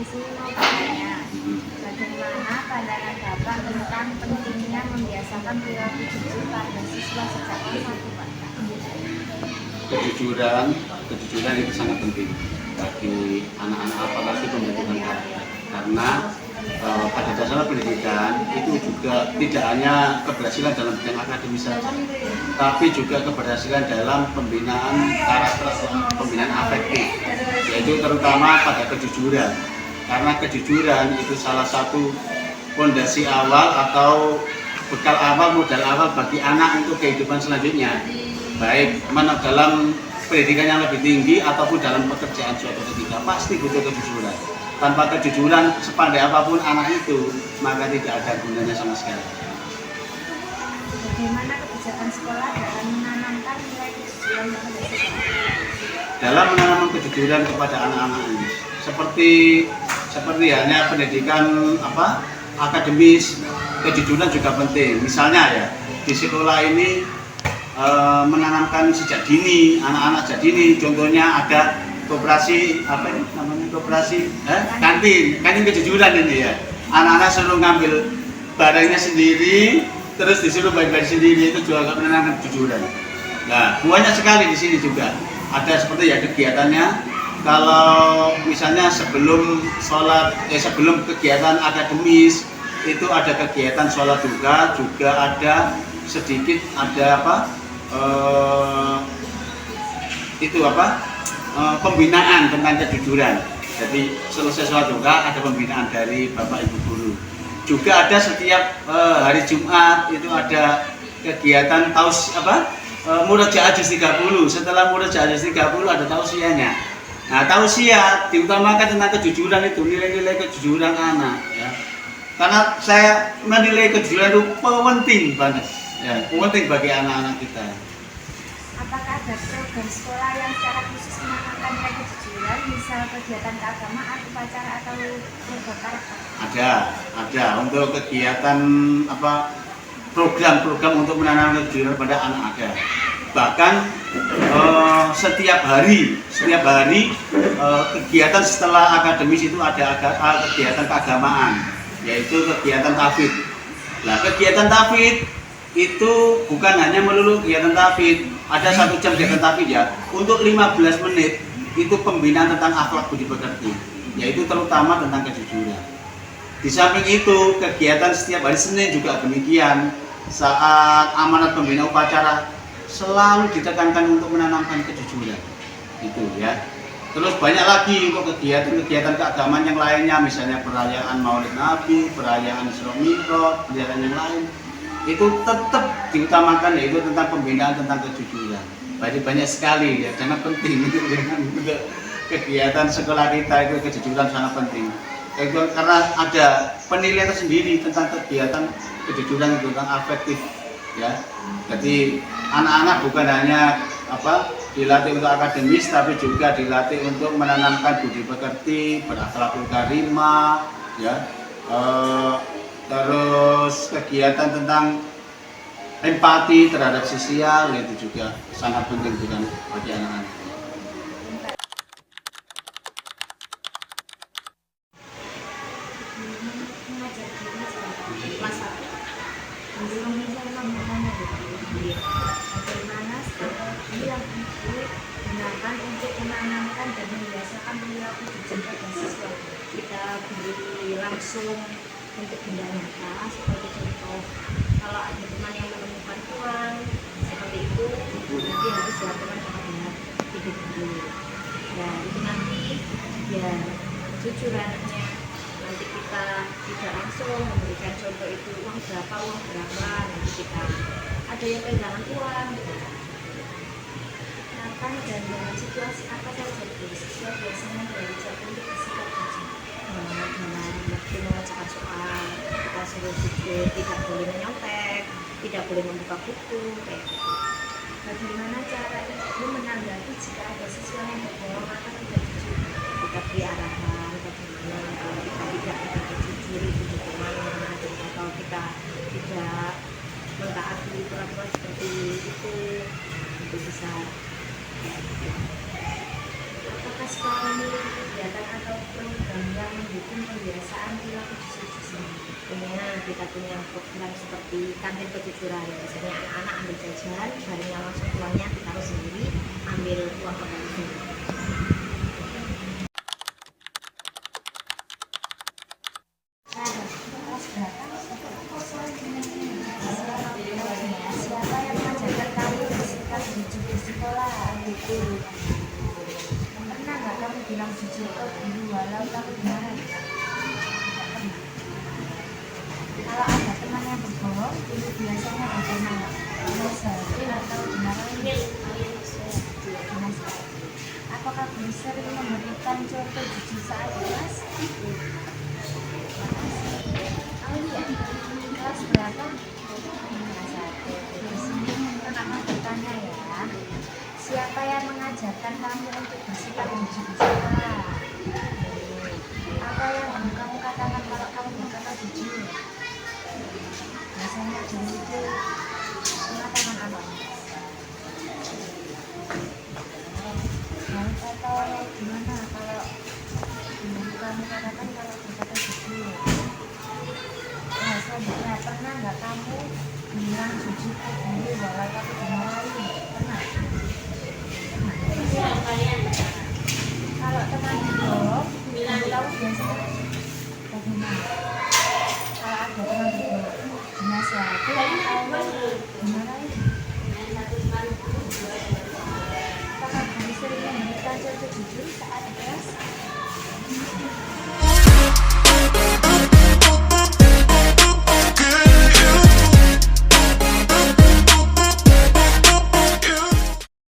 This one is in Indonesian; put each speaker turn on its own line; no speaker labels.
di sini mau bertanya, bagaimana pandangan Bapak tentang pentingnya membiasakan perilaku jujur pada siswa sejak masa tua?
Kejujuran itu sangat penting bagi anak-anak, apalagi pembentukan karakter. Karena pada dasarnya pendidikan itu juga tidak hanya keberhasilan dalam bidang akademis saja, tapi juga keberhasilan dalam pembinaan karakter, pembinaan afektif, yaitu terutama pada kejujuran. Karena kejujuran itu salah satu fondasi awal atau bekal awal, modal awal bagi anak untuk kehidupan selanjutnya, baik dalam pendidikan yang lebih tinggi ataupun dalam pekerjaan suatu ketika pasti butuh kejujuran. Tanpa kejujuran sepandai apapun anak itu, maka tidak ada gunanya sama sekali.
Bagaimana kebijakan sekolah dalam menanamkan nilai kejujuran kepada siswa?
Dalam menanamkan kejujuran kepada anak-anak ini, seperti hanya pendidikan akademis, kejujuran juga penting. Misalnya ya, di sekolah ini menanamkan sejak dini, anak-anak sejak dini, contohnya ada koperasi kantin kejujuran ini ya. Anak-anak suruh ngambil barangnya sendiri, terus disuruh bayar sendiri, itu juga menanamkan kejujuran. Nah, banyak sekali di sini juga ada seperti ya kegiatannya. Kalau misalnya sebelum kegiatan akademis itu ada kegiatan sholat juga ada sedikit pembinaan tentang kejujuran. Jadi selesai sholat duha ada pembinaan dari Bapak Ibu guru. Juga ada setiap hari Jumat itu ada kegiatan Murojaah Juz 30. Setelah Murojaah Juz 30 ada tausiahnya. Nah, tausiah diutamakan tentang kejujuran itu, nilai-nilai kejujuran anak ya. Karena saya menilai kejujuran itu penting banget ya, penting bagi anak-anak kita.
Apakah ada program sekolah yang secara khusus menanamkan nilai kejujuran, misal kegiatan keagamaan, upacara atau lomba karakter?
Ada untuk kegiatan program-program untuk menanamkan kejujuran pada anak ada. Bahkan setiap hari kegiatan setelah akademis itu ada kegiatan keagamaan, yaitu kegiatan tahfidz. Nah, kegiatan tahfidz itu bukan hanya melulu kegiatan tahfidz, ada 1 jam kegiatan tahfidz ya. Untuk 15 menit itu pembinaan tentang akhlak budi pekerti, yaitu terutama tentang kejujuran. Di samping itu kegiatan setiap hari Senin juga demikian. Saat amanat pembina upacara selalu ditekankan untuk menanamkan kejujuran itu ya. Terus banyak lagi untuk kegiatan keagamaan yang lainnya, misalnya perayaan Maulid Nabi, perayaan Isra Mi'raj, perayaan yang lain, itu tetap diutamakan, yaitu tentang pembinaan tentang kejujuran. Banyak sekali ya, sangat penting untuk kegiatan sekolah kita itu kejujuran sangat penting. Karena ada penilaian tersendiri tentang kegiatan kejujuran itu, tentang afektif ya. Jadi anak-anak bukan hanya dilatih untuk akademis, tapi juga dilatih untuk menanamkan budi pekerti, berakhlakul karimah ya. Terus kegiatan tentang empati terhadap sosial itu juga sangat penting bagi anak-anak.
Bagaimana strategi yang digunakan untuk menanamkan dan membiasakan perilaku jujur pada siswa? Kita beri langsung untuk benda nyata, seperti contoh kalau ada teman yang menemukan uang seperti itu, nanti harus dilakukan kepada hidup dulu. Ya itu nanti biar kejujurannya nanti kita tidak langsung memberikan contoh itu uang berapa, nanti kita ada yang kehilangan uang. Kapan dan dengan situasi apa saja siswa biasanya belajar untuk bersikap jujur? Dalam waktu mengerjakan soal, kita suruh jujur, tidak boleh menyontek, tidak boleh membuka buku, kayak gitu. Bagaimana cara ibu menanggapi jika ada siswa yang berbohong atau tidak jujur? Kita beri arahan bagaimana kalau kita tidak jujur itu bagaimana, atau kita tidak mentaati peraturan seperti itu bisa. Apakah sekolah ini kegiatan atau program yang bikin pembiasaan perilaku jujur. Kita punya program seperti kantin kejujuran. Biasanya anak-anak ambil jajan, barangnya langsung uangnya ditaruh sendiri, ambil uang kembali. Siapa yang mengajarkan kamu bersikap jujur di sekolah? Guru. Pernah nggak kamu bilang jujur ke guru walau kamu marah? Kalau ada teman yang berbohong, guru biasanya bagaimana? Dinasihati atau dimarahi? Dinasihati. Apakah guru sering memberikan contoh jujur saat kelas? Oh iya, kelas berapa? Kelas 1. Di sini anak bertanya ya, siapa yang mengajarkan kamu untuk bersikap jujur di sekolah? Apa yang kamu katakan kalau kamu berkata jujur? Biasanya guru itu mengatakan apa? Mau kata gimana kalau guru kamu katakan kalau berkata jujur? Nah, selanjutnya, pernah nggak kamu bilang jujur ke guru walau kamu dimarahi? Pernah? Kalau teman berbohong, guru kamu biasanya bagaimana? Kalau ada teman berbohong, dinasihati atau dimarahi? Apakah guru sering memberikan contoh jujur saat kelas?